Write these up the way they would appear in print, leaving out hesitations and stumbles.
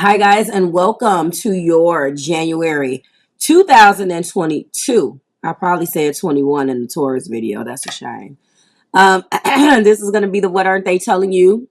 Hi, guys, and welcome to your January 2022. I probably said 21 in the Taurus video. That's a shame. This is going to be the What Aren't They Telling You?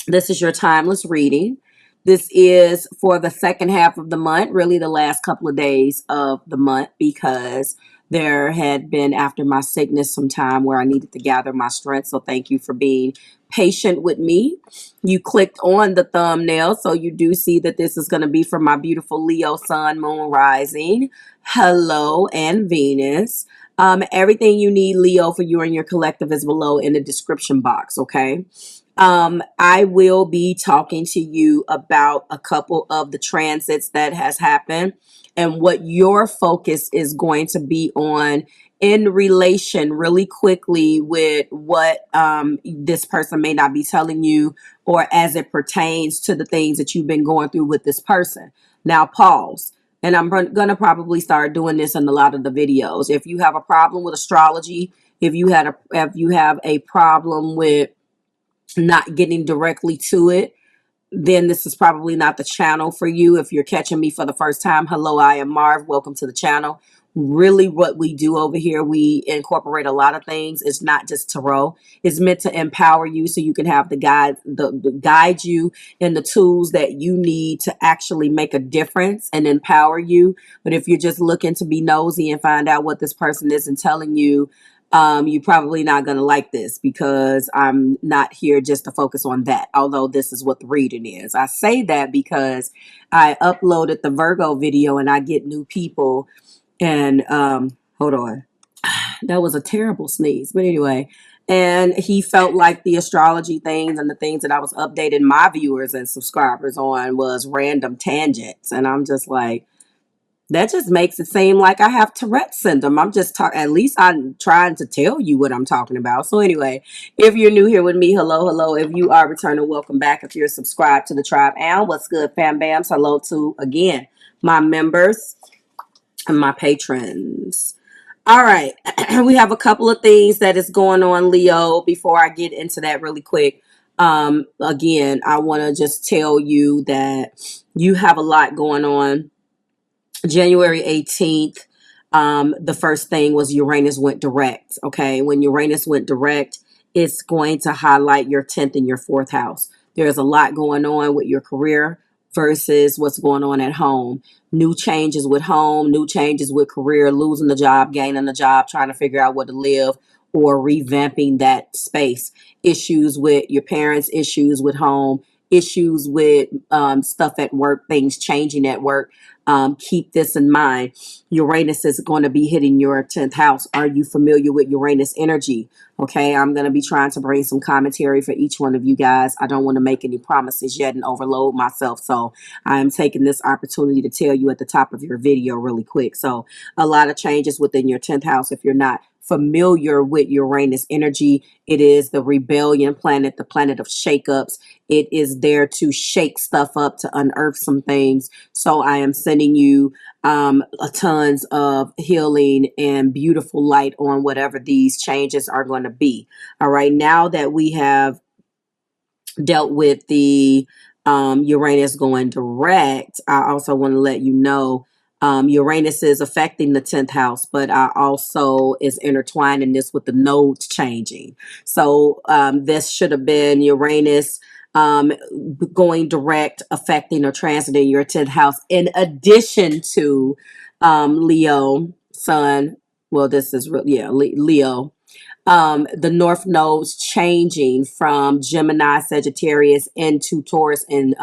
This is your timeless reading. This is for the second half of the month, really the last couple of days of the month, because there had been, after my sickness, some time where I needed to gather my strength. So thank you for being patient with me. You clicked on the thumbnail, so you do see that this is going to be for my beautiful Leo sun, moon, rising, hello, and Venus. Everything you need, Leo, for you and your collective is below in the description box, okay? I will be talking to you about a couple of the transits that has happened and what your focus is going to be on in relation really quickly with what this person may not be telling you, or as it pertains to the things that you've been going through with this person. Now pause. And I'm going to probably start doing this in a lot of the videos. If you have a problem with astrology, if you have a problem with not getting directly to it, then this is probably not the channel for you. If you're catching me for the first time, hello, I am Marve. Welcome to the channel. Really, what we do over here, we incorporate a lot of things. It's not just tarot. It's meant to empower you so you can have the guide you and the tools that you need to actually make a difference and empower you. But if you're just looking to be nosy and find out what this person isn't telling you, you're probably not going to like this, because I'm not here just to focus on that, although this is what the reading is. I say that because I uploaded the Virgo video and I get new people, and hold on, that was a terrible sneeze, but anyway, and he felt like the astrology things and the things that I was updating my viewers and subscribers on was random tangents, and I'm just like, that just makes it seem like I have Tourette's syndrome. I'm just talking, at least I'm trying to tell you what I'm talking about. So anyway, if you're new here with me, hello, hello. If you are returning, welcome back. If you're subscribed to the tribe, and what's good, fam bams? Hello to, again, my members and my patrons. All right. We have a couple of things that is going on, Leo. Before I get into that really quick, again, I want to just tell you that you have a lot going on. January 18th, the first thing was Uranus went direct. Okay. When Uranus went direct, it's going to highlight your 10th and your 4th house. There's a lot going on with your career versus what's going on at home. New changes with home, new changes with career, losing the job, gaining the job, trying to figure out where to live, or revamping that space. Issues with your parents, issues with home, issues with stuff at work, things changing at work. Keep this in mind. Uranus is going to be hitting your 10th house. Are you familiar with Uranus energy? Okay, I'm going to be trying to bring some commentary for each one of you guys. I don't want to make any promises yet and overload myself. So I'm taking this opportunity to tell you at the top of your video really quick. So a lot of changes within your 10th house. If you're not familiar with Uranus energy, it is the rebellion planet, the planet of shakeups. It is there to shake stuff up, to unearth some things. So I am sending you tons of healing and beautiful light on whatever these changes are going to be. All right, now that we have dealt with the Uranus going direct, I also want to let you know Uranus is affecting the 10th house, but I also is intertwining this with the nodes changing. So this should have been Uranus going direct, affecting or transiting your 10th house, in addition to Leo, Sun. Well, this is Leo. The North nodes changing from Gemini, Sagittarius into Taurus and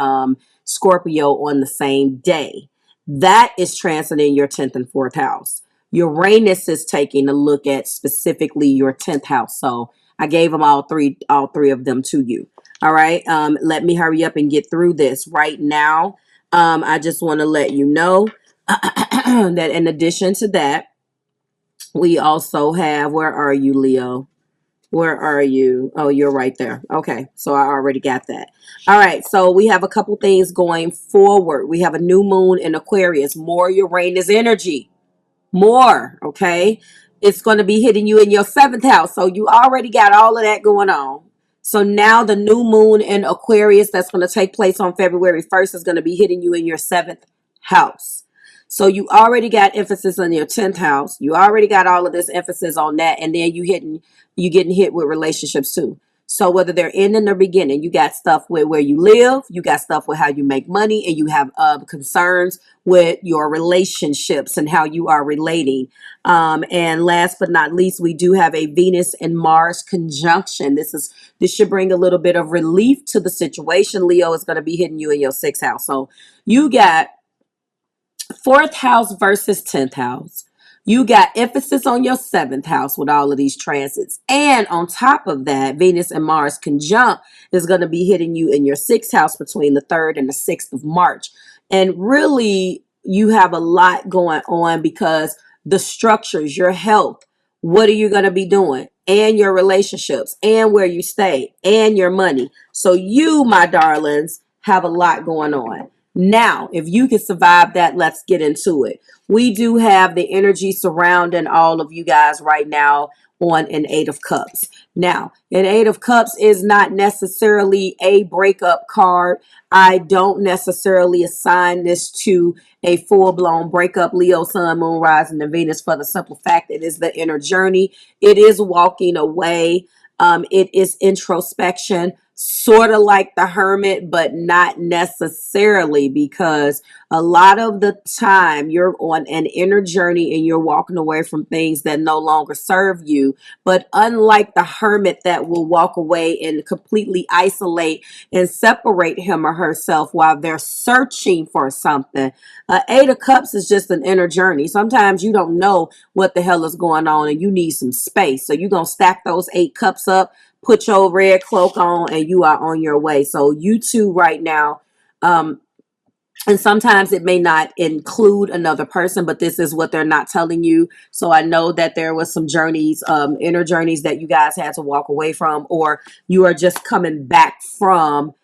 Scorpio on the same day. That is transiting your 10th and 4th house. Uranus is taking a look at specifically your 10th house. So I gave them all three of them to you. All right. Let me hurry up and get through this right now. I just want to let you know that in addition to that, we also have, where are you, Leo? Where are you? Oh, you're right there. Okay, so I already got that. All right, so we have a couple things going forward. We have a new moon in Aquarius, more Uranus energy, more, okay? It's going to be hitting you in your 7th house, so you already got all of that going on. So now the new moon in Aquarius that's going to take place on February 1st is going to be hitting you in your 7th house. So you already got emphasis on your 10th house. You already got all of this emphasis on that. And then you getting hit with relationships too. So whether they're ending or beginning, you got stuff with where you live, you got stuff with how you make money, and you have concerns with your relationships and how you are relating. And last but not least, we do have a Venus and Mars conjunction. This should bring a little bit of relief to the situation. Leo is going to be hitting you in your 6th house. So you got 4th house versus 10th house. You got emphasis on your 7th house with all of these transits. And on top of that, Venus and Mars conjunct is going to be hitting you in your 6th house between the 3rd and the 6th of March. And really, you have a lot going on because the structures, your health, what are you going to be doing? And your relationships, and where you stay, and your money. So you, my darlings, have a lot going on. Now, if you can survive that, let's get into it. We do have the energy surrounding all of you guys right now on an 8 of Cups. Now, an 8 of Cups is not necessarily a breakup card. I don't necessarily assign this to a full-blown breakup, Leo, Sun, Moon, Rising, and Venus, for the simple fact it is the inner journey. It is walking away. It is introspection, sort of like the Hermit, but not necessarily, because a lot of the time you're on an inner journey and you're walking away from things that no longer serve you. But unlike the Hermit that will walk away and completely isolate and separate him or herself while they're searching for something, 8 of Cups is just an inner journey. Sometimes you don't know what the hell is going on and you need some space. So you're going to stack those 8 cups up, put your red cloak on, and you are on your way. So you two right now, and sometimes it may not include another person, but this is what they're not telling you. So I know that there was some journeys, inner journeys that you guys had to walk away from, or you are just coming back from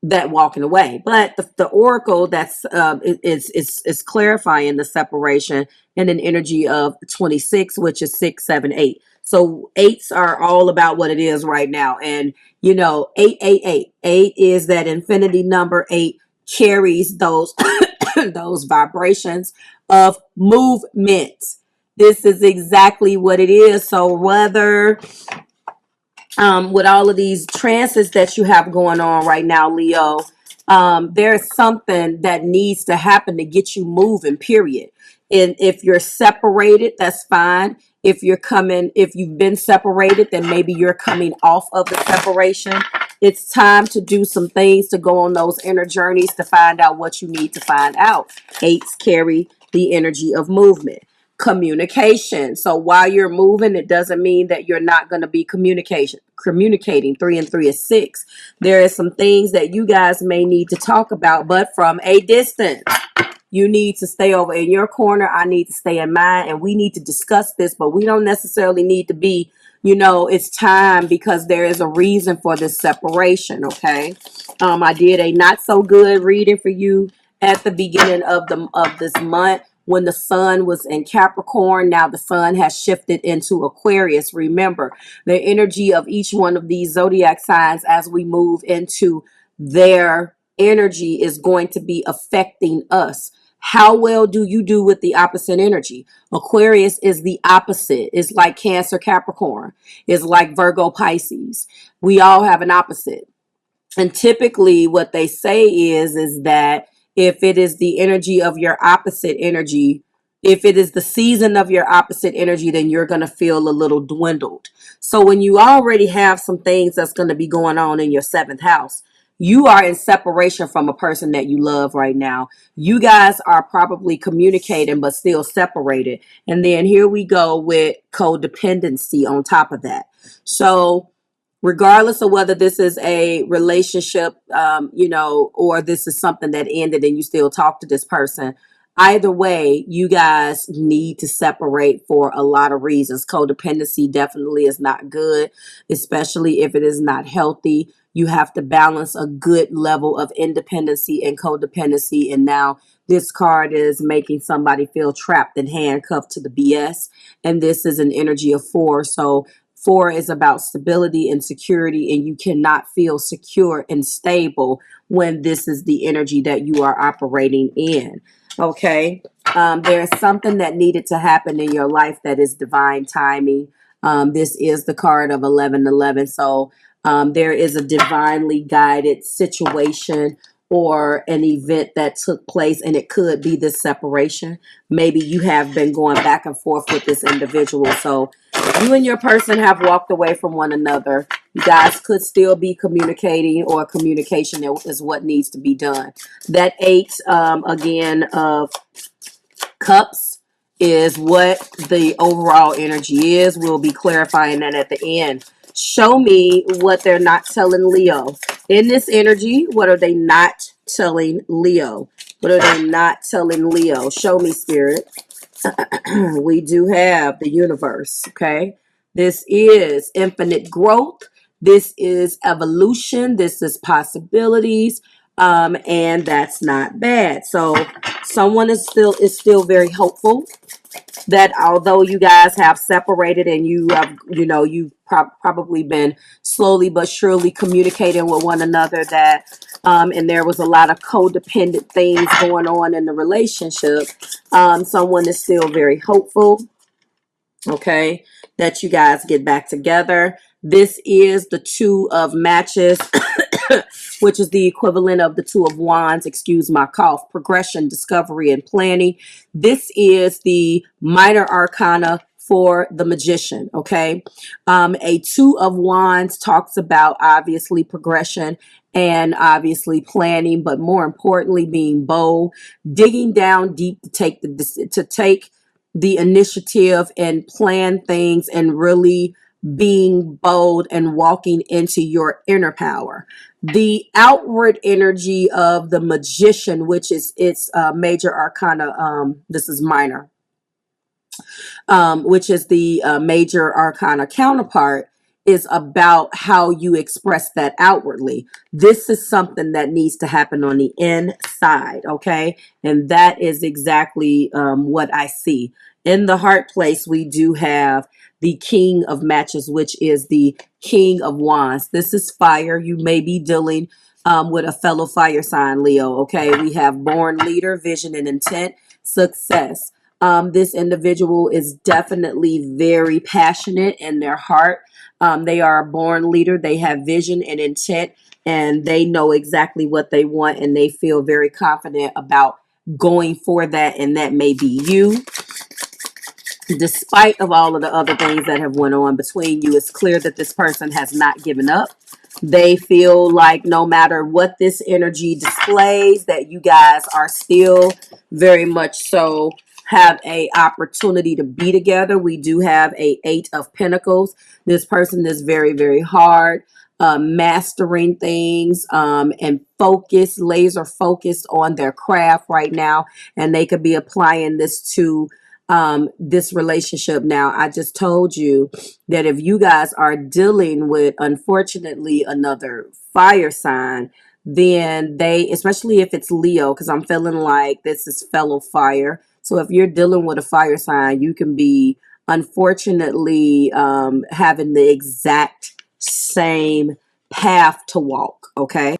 that walking away. But the oracle that's is clarifying the separation in an energy of 26, which is 6, 7, 8. So 8s are all about what it is right now. And you know, 8 is that infinity number. 8 carries those those vibrations of movement. This is exactly what it is. So whether with all of these transits that you have going on right now, Leo, there's something that needs to happen to get you moving, period. And if you're separated, that's fine. If you've been separated, then maybe you're coming off of the separation. It's time to do some things, to go on those inner journeys to find out what you need to find out. 8s carry the energy of movement. Communication. So while you're moving, it doesn't mean that you're not going to be communicating. 3 and 3 is 6. There is some things that you guys may need to talk about, but from a distance. You need to stay over in your corner. I need to stay in mine, and we need to discuss this, but we don't necessarily need to be, it's time, because there is a reason for this separation. Okay. I did a not so good reading for you at the beginning of this month when the sun was in Capricorn. Now the sun has shifted into Aquarius. Remember, the energy of each one of these zodiac signs as we move into their energy is going to be affecting us. How well do you do with the opposite energy? Aquarius is the opposite. It's like Cancer, Capricorn. It's like Virgo, Pisces. We all have an opposite. And typically what they say is that if it is the energy of your opposite energy, if it is the season of your opposite energy, then you're going to feel a little dwindled. So when you already have some things that's going to be going on in your 7th house, you are in separation from a person that you love right now. You guys are probably communicating, but still separated. And then here we go with codependency on top of that. So regardless of whether this is a relationship, or this is something that ended and you still talk to this person, either way, you guys need to separate for a lot of reasons. Codependency definitely is not good, especially if it is not healthy. You have to balance a good level of independency and codependency. And now this card is making somebody feel trapped and handcuffed to the BS. And this is an energy of 4. So 4 is about stability and security, and you cannot feel secure and stable when this is the energy that you are operating in. Okay. There's something that needed to happen in your life that is divine timing. This is the card of 1111. So there is a divinely guided situation or an event that took place, and it could be this separation. Maybe you have been going back and forth with this individual. So you and your person have walked away from one another. You guys could still be communicating, or communication is what needs to be done. That 8, again, of Cups is what the overall energy is. We'll be clarifying that at the end. Show me what they're not telling Leo. In this energy, what are they not telling Leo? What are they not telling Leo? Show me, Spirit. We do have the universe, okay? This is infinite growth. This is evolution. This is possibilities. And that's not bad. So someone is still very hopeful that although you guys have separated and you have, you've probably been slowly but surely communicating with one another, that and there was a lot of codependent things going on in the relationship, someone is still very hopeful, okay, that you guys get back together. This is the 2 of matches, which is the equivalent of the 2 of wands, excuse my cough, progression, discovery, and planning. This is the minor arcana for the magician, okay? A 2 of wands talks about obviously progression and obviously planning, but more importantly being bold, digging down deep to take the initiative and plan things, and really being bold and walking into your inner power. The outward energy of the magician, which is its major arcana, this is minor, which is the major arcana counterpart, is about how you express that outwardly. This is something that needs to happen on the inside, okay? And that is exactly what I see. In the heart place, we do have the king of matches, which is the king of wands. This is fire. You may be dealing with a fellow fire sign, Leo, okay? We have born leader, vision and intent, success. This individual is definitely very passionate in their heart. They are a born leader. They have vision and intent, and they know exactly what they want, and they feel very confident about going for that, and that may be you. Despite of all of the other things that have went on between you, it's clear that this person has not given up. They feel like no matter what this energy displays, that you guys are still very much so have a opportunity to be together. We do have a 8 of Pentacles. This person is very, very hard, mastering things, and focused, laser focused on their craft right now. And they could be applying this to this relationship. Now, I just told you that if you guys are dealing with, unfortunately, another fire sign, then they, especially if it's Leo, because I'm feeling like this is fellow fire. So if you're dealing with a fire sign, you can be, unfortunately, having the exact same path to walk, okay?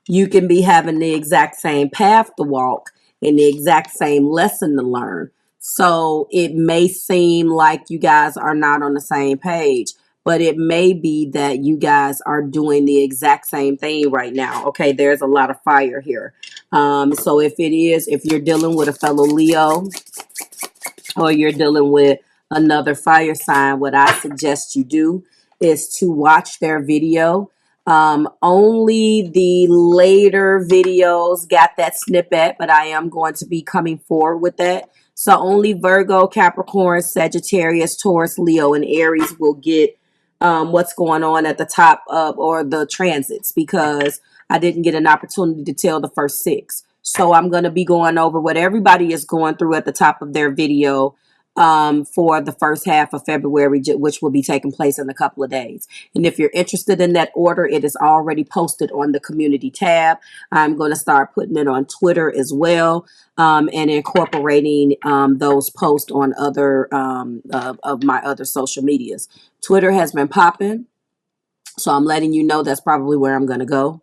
You can be having the exact same path to walk and the exact same lesson to learn. So it may seem like you guys are not on the same page, but it may be that you guys are doing the exact same thing right now. Okay, there's a lot of fire here. So if you're dealing with a fellow Leo, or you're dealing with another fire sign, what I suggest you do is to watch their video. Only the later videos got that snippet, but I am going to be coming forward with that. So only Virgo, Capricorn, Sagittarius, Taurus, Leo, and Aries will get what's going on at the top of, or the transits, because I didn't get an opportunity to tell the first 6. So I'm going to be going over what everybody is going through at the top of their video, for the first half of February, which will be taking place in a couple of days. And if you're interested in that order, it is already posted on the community tab. I'm going to start putting it on Twitter as well, and incorporating those posts on other of my other social medias. Twitter has been popping, so I'm letting you know that's probably where I'm going to go.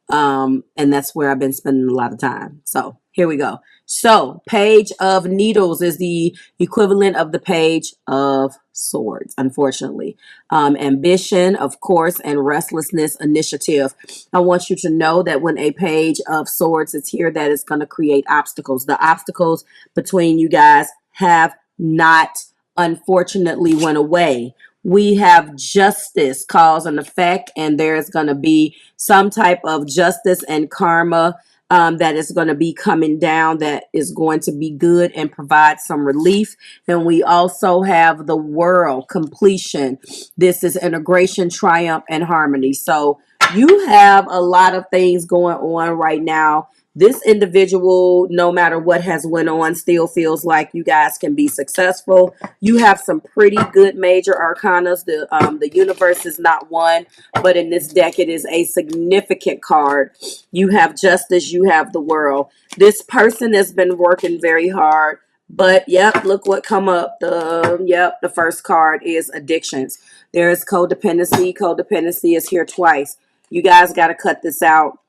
And that's where I've been spending a lot of time. So here we go. So Page of Needles is the equivalent of the Page of Swords, unfortunately. Ambition, of course, and restlessness, initiative. I want you to know that when a Page of Swords is here, that is going to create obstacles. The obstacles between you guys have not, unfortunately, went away. We have justice, cause and effect, and there's going to be some type of justice and karma that is going to be coming down, that is going to be good and provide some relief. And we also have the World, completion. This is integration, triumph, and harmony. So you have a lot of things going on right now. This individual, no matter what has went on, still feels like you guys can be successful. You have some pretty good major arcanas. The universe is not one, but in this deck, it is a significant card. You have justice, you have the World. This person has been working very hard, but yep, look what come up. The first card is addictions. There is codependency. Codependency is here twice. You guys got to cut this out.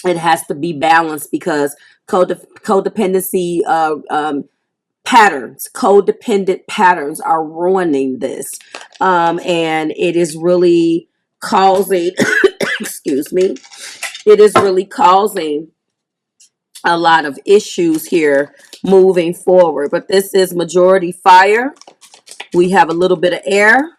It has to be balanced, because codependency patterns, codependent patterns are ruining this. And it is really causing, excuse me, it is really causing a lot of issues here moving forward. But this is majority fire. We have a little bit of air.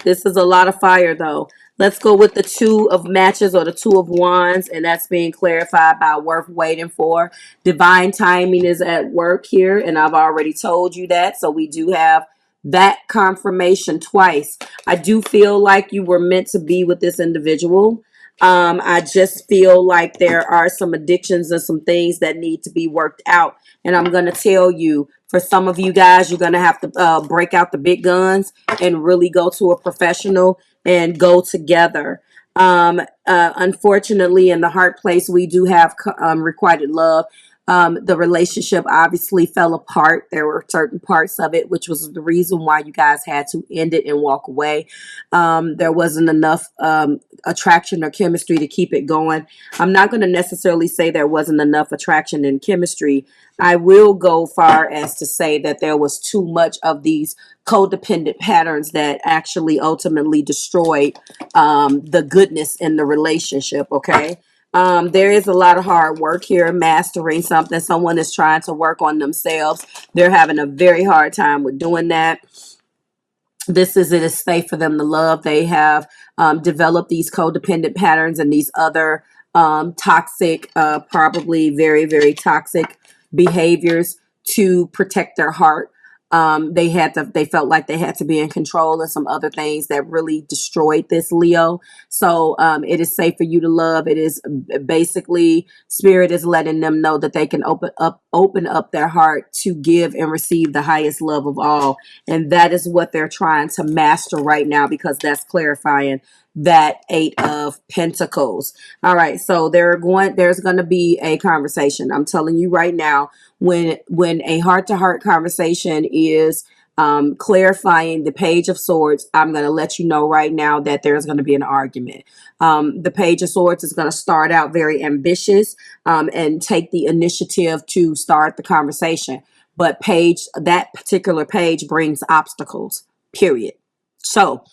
This is a lot of fire, though. Let's go with the Two of Matches, or the Two of Wands, and that's being clarified by worth waiting for. Divine timing is at work here, and I've already told you that. So we do have that confirmation twice. I do feel like you were meant to be with this individual. I just feel like there are some addictions and some things that need to be worked out. And I'm going to tell you, for some of you guys, you're going to have to break out the big guns and really go to a professional and go together. Unfortunately, in the heart place, we do have requited love. The relationship obviously fell apart. There were certain parts of it, which was the reason why you guys had to end it and walk away. There wasn't enough attraction or chemistry to keep it going. I'm not going to necessarily say there wasn't enough attraction and chemistry. I will go far as to say that there was too much of these codependent patterns that actually ultimately destroyed the goodness in the relationship, okay? There is a lot of hard work here, mastering something. Someone is trying to work on themselves. They're having a very hard time with doing that. It is safe for them to love. They have developed these codependent patterns and these other toxic, probably very, very toxic behaviors to protect their heart. They felt like they had to be in control of some other things that really destroyed this, Leo. So it is safe for you to love. It is basically, Spirit is letting them know that they can open up their heart to give and receive the highest love of all. And that is what they're trying to master right now, because that's clarifying that Eight of Pentacles. All right, so there's going to be a conversation. I'm telling you right now, when a heart-to-heart conversation is clarifying the Page of Swords, I'm going to let you know right now that there's going to be an argument. The Page of Swords is going to start out very ambitious and take the initiative to start the conversation. But that particular page brings obstacles, period. So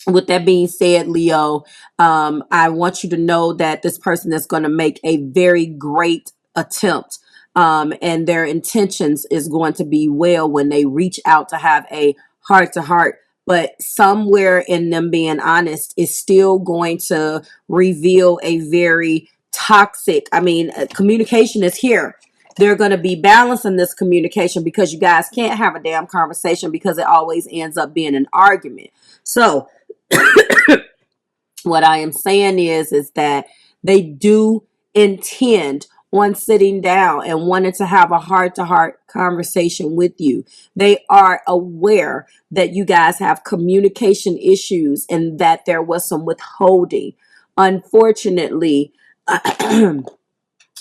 with that being said, Leo, I want you to know that this person is going to make a very great attempt, and their intentions is going to be well when they reach out to have a heart-to-heart. But somewhere in them being honest is still going to reveal a very toxic, communication is here. They're going to be balancing this communication, because you guys can't have a damn conversation, because it always ends up being an argument. So what I am saying is that they do intend on sitting down and wanting to have a heart-to-heart conversation with you. They are aware that you guys have communication issues and that there was some withholding. Unfortunately,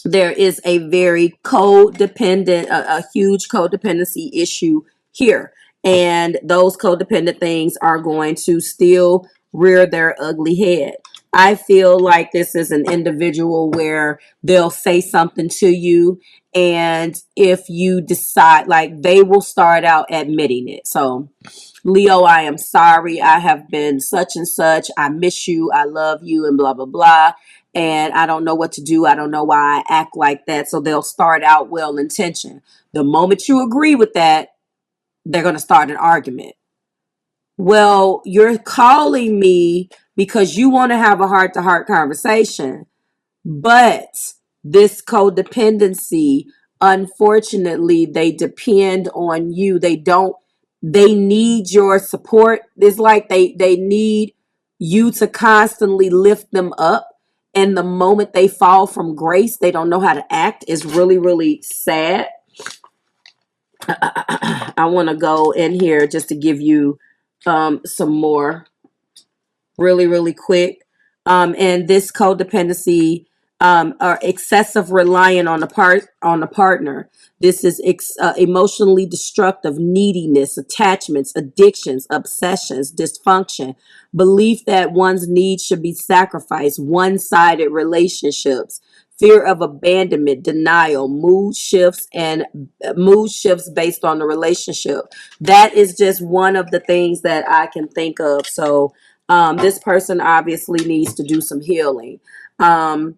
there is a very codependent, a huge codependency issue here. And those codependent things are going to still rear their ugly head. I feel like this is an individual where they'll say something to you, and if you decide, like, they will start out admitting it. So, Leo, I am sorry. I have been such and such. I miss you. I love you, and blah, blah, blah. And I don't know what to do. I don't know why I act like that. So they'll start out well intentioned. The moment you agree with that, they're going to start an argument. Well, you're calling me because you want to have a heart-to-heart conversation. But this codependency, unfortunately, they depend on you. They need your support. It's like they need you to constantly lift them up. And the moment they fall from grace, they don't know how to act. It's really, really sad. I want to go in here just to give you some more really, really quick. And this codependency are excessive reliant on the partner. This is emotionally destructive, neediness, attachments, addictions, obsessions, dysfunction, belief that one's needs should be sacrificed, one-sided relationships, fear of abandonment, denial, mood shifts based on the relationship. That is just one of the things that I can think of. So this person obviously needs to do some healing. And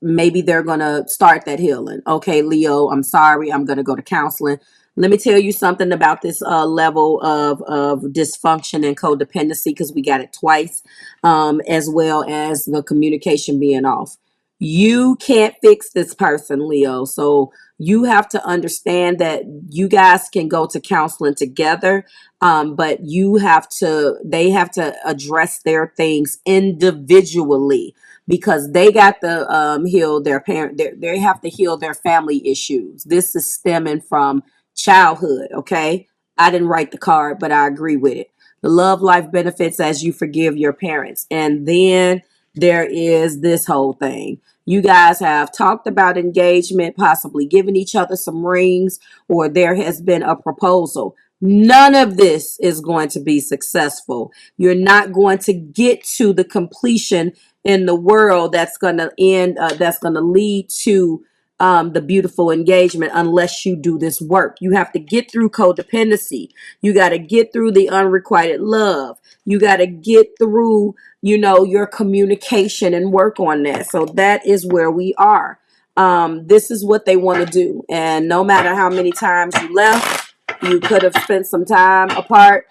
maybe they're going to start that healing. Okay, Leo, I'm sorry. I'm going to go to counseling. Let me tell you something about this level of dysfunction and codependency, because we got it twice, as well as the communication being off. You can't fix this person, Leo. So you have to understand that you guys can go to counseling together, but they have to address their things individually, because they got to heal their parent. They have to heal their family issues. This is stemming from childhood. Okay, I didn't write the card, but I agree with it. The love life benefits as you forgive your parents. And then there is this whole thing. You guys have talked about engagement, possibly giving each other some rings, or there has been a proposal. None of this is going to be successful. You're not going to get to the completion in the world that's going to that's going to lead to the beautiful engagement, unless you do this work. You have to get through codependency. You got to get through the unrequited love. You got to get through, your communication and work on that. So that is where we are. This is what they want to do. And no matter how many times you left, you could have spent some time apart,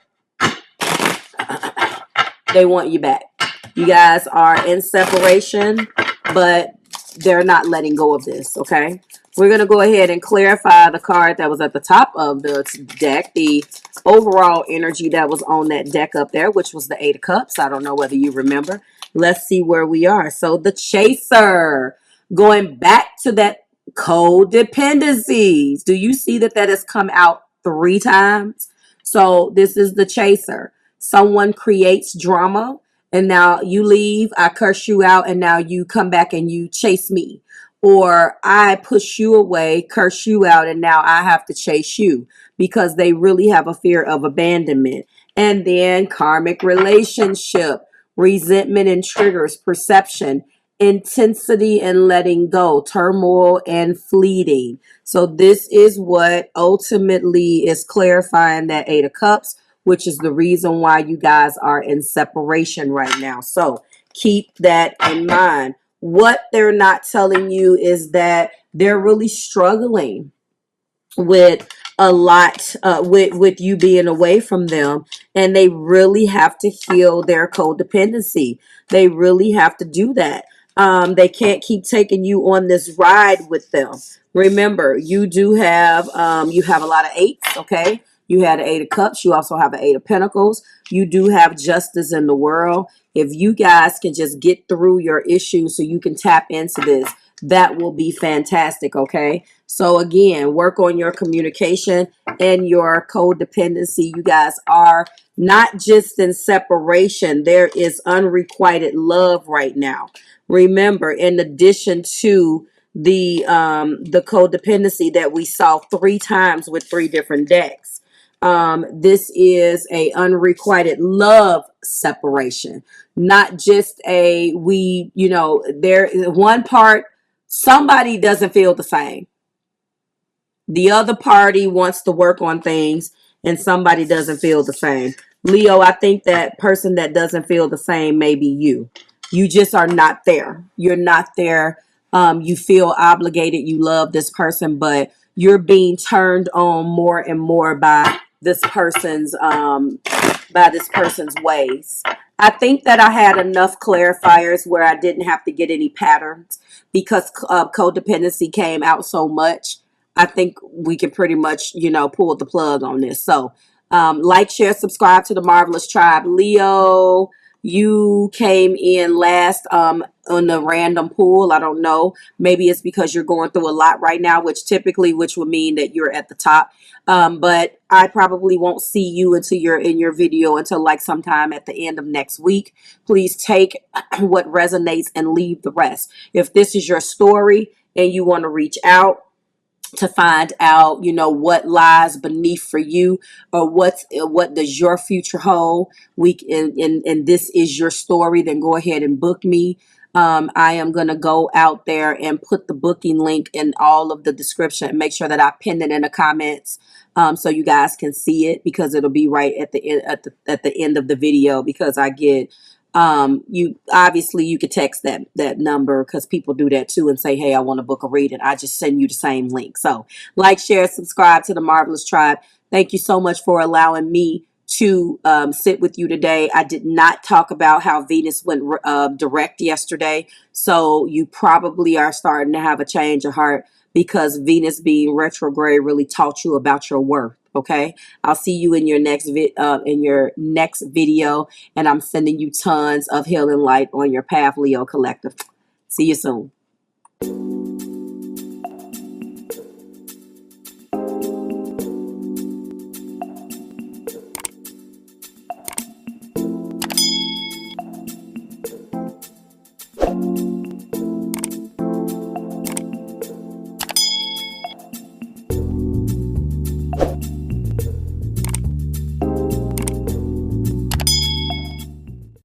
they want you back. You guys are in separation, but they're not letting go of this, okay? We're going to go ahead and clarify the card that was at the top of the deck, the overall energy that was on that deck up there, which was the Eight of Cups. I don't know whether you remember. Let's see where we are. So the Chaser, going back to that codependencies. Do you see that has come out 3 times? So this is the Chaser. Someone creates drama, and now you leave, I curse you out, and now you come back and you chase me. Or I push you away, curse you out, and now I have to chase you, because they really have a fear of abandonment. And then karmic relationship, resentment and triggers, perception, intensity and letting go, turmoil and fleeting. So this is what ultimately is clarifying that Eight of Cups, which is the reason why you guys are in separation right now. So keep that in mind. What they're not telling you is that they're really struggling with a lot, with you being away from them, and they really have to heal their codependency. They really have to do that. They can't keep taking you on this ride with them. Remember, you do have you have a lot of eights, okay? You had the Eight of Cups. You also have the Eight of Pentacles. You do have justice in the world. If you guys can just get through your issues so you can tap into this, that will be fantastic, okay? So again, work on your communication and your codependency. You guys are not just in separation. There is unrequited love right now. Remember, in addition to the codependency that we saw 3 times with 3 different decks, this is a unrequited love separation, not just a there one part, somebody doesn't feel the same. The other party wants to work on things and somebody doesn't feel the same. Leo, I think that person that doesn't feel the same may be you. You just are not there. You're not there. You feel obligated. You love this person, but you're being turned on more and more by this person's ways. I think that I had enough clarifiers where I didn't have to get any patterns because codependency came out so much. I think we can pretty much, pull the plug on this. So, like, share, subscribe to the Marvelous Tribe. Leo, you came in last on the random pool. I don't know. Maybe it's because you're going through a lot right now, which would mean that you're at the top. But I probably won't see you until you're in your video until like sometime at the end of next week. Please take what resonates and leave the rest. If this is your story and you want to reach out to find out, what lies beneath for you, or what does your future hold, and this is your story, then go ahead and book me. I am going to go out there and put the booking link in all of the description and make sure that I pin it in the comments, so you guys can see it, because it'll be right at the end, at the end of the video, because I get you could text that number, because people do that too, and say, hey, I want to book a reading. I just send you the same link. So like, share, subscribe to the Marvelous Tribe. Thank you so much for allowing me to sit with you today. I did not talk about how Venus went direct yesterday, so you probably are starting to have a change of heart, because Venus being retrograde really taught you about your worth. Okay, I'll see you in your next video, and I'm sending you tons of healing light on your path, Leo Collective. See you soon.